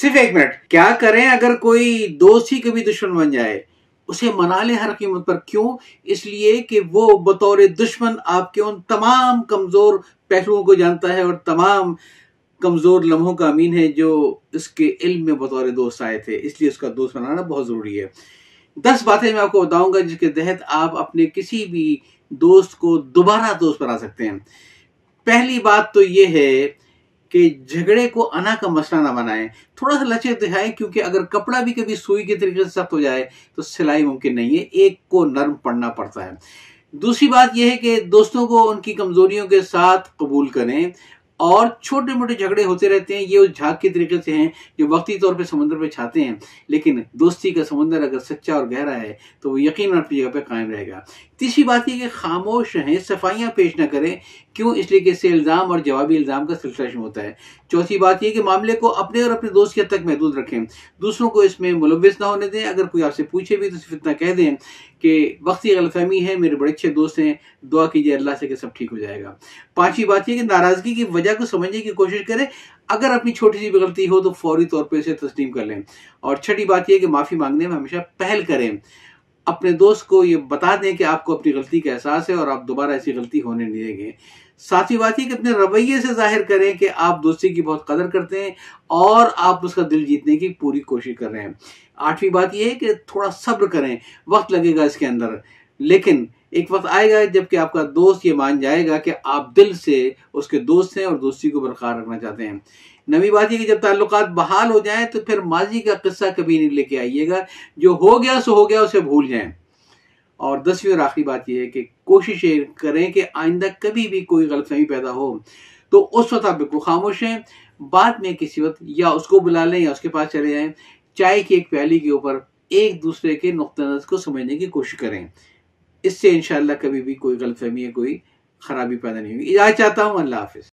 सिर्फ 1 मिनट। क्या करें अगर कोई दोस्त ही कभी दुश्मन बन जाए? उसे मना ले हर कीमत पर। क्यों? इसलिए कि वो बतौर दुश्मन आपके उन तमाम कमजोर पहलुओं को जानता है और तमाम कमजोर लम्हों का अमीन है जो इसके इल्म में बतौर दोस्त आए थे। इसलिए उसका दोस्त बनाना बहुत जरूरी है। 10 बातें मैं आपको बताऊंगा जिसके तहत आप अपने किसी भी दोस्त को दोबारा दोस्त बना सकते हैं। पहली बात तो ये है कि झगड़े को अना का मसला ना बनाएं, थोड़ा सा लचक दिखाएं, क्योंकि अगर कपड़ा भी कभी सुई के तरीके से सख्त हो जाए तो सिलाई मुमकिन नहीं है, एक को नरम पड़ना पड़ता है। दूसरी बात यह है कि दोस्तों को उनकी कमजोरियों के साथ कबूल करें, और छोटे मोटे झगड़े होते रहते हैं, ये उस झाग के तरीके से हैं जो वक्ती तौर पे समुद्र पे छाते हैं, लेकिन दोस्ती का समुद्र अगर सच्चा और गहरा है तो वो यकीनन अपनी जगह पे कायम रहेगा। तीसरी बात ये कि खामोश रहें, सफाइयां पेश न करें। क्यों? इसलिए कि इससे इल्जाम और जवाबी इल्जाम का सिलसिला शुरू होता है। चौथी बात यह कि मामले को अपने और अपने दोस्त के हद तक महदूद रखें, दूसरों को इसमें मुलव्विस ना होने दें। अगर कोई आपसे पूछे भी तो सिर्फ इतना कह दें कि वक्ती गलतफहमी है, मेरे बड़े अच्छे दोस्त हैं, दुआ कीजिए अल्लाह से कि सब ठीक हो जाएगा। पांचवी बात यह कि नाराजगी की वजह को समझने की कोशिश करें, अगर अपनी छोटी सी भी गलती हो तो फौरी तौर पर इसे तस्लीम कर लें। और छठी बात यह कि माफी मांगने में हमेशा पहल करें, अपने दोस्त को ये बता दें कि आपको अपनी गलती का एहसास है और आप दोबारा ऐसी गलती होने नहीं देंगे। सातवीं बात यह कि अपने रवैये से जाहिर करें कि आप दोस्ती की बहुत कदर करते हैं और आप उसका दिल जीतने की पूरी कोशिश कर रहे हैं। आठवीं बात यह है कि थोड़ा सब्र करें, वक्त लगेगा इसके अंदर, लेकिन एक वक्त आएगा जबकि आपका दोस्त ये मान जाएगा कि आप दिल से उसके दोस्त हैं और दोस्ती को बरकरार रखना चाहते हैं। नवी बात यह कि जब ताल्लुकात बहाल हो जाएं तो फिर माजी का किस्सा कभी नहीं लेके आइएगा, जो हो गया सो हो गया, उसे भूल जाएं। और 10वीं और आखिरी बात यह है कि कोशिश करें कि आइंदा कभी भी कोई गलतफहमी पैदा हो तो उस वक्त आप बिल्कुल खामोश हैं, बाद में किसी वक्त या उसको बुला लें या उसके पास चले जाएं, चाय की एक प्याली के ऊपर एक दूसरे के नुक्ता नज़र को समझने की कोशिश करें। इससे इंशाअल्लाह कभी भी कोई गलतफहमी या कोई खराबी पैदा नहीं होगी। इजाज़त चाहता हूँ। अल्लाह हाफिज।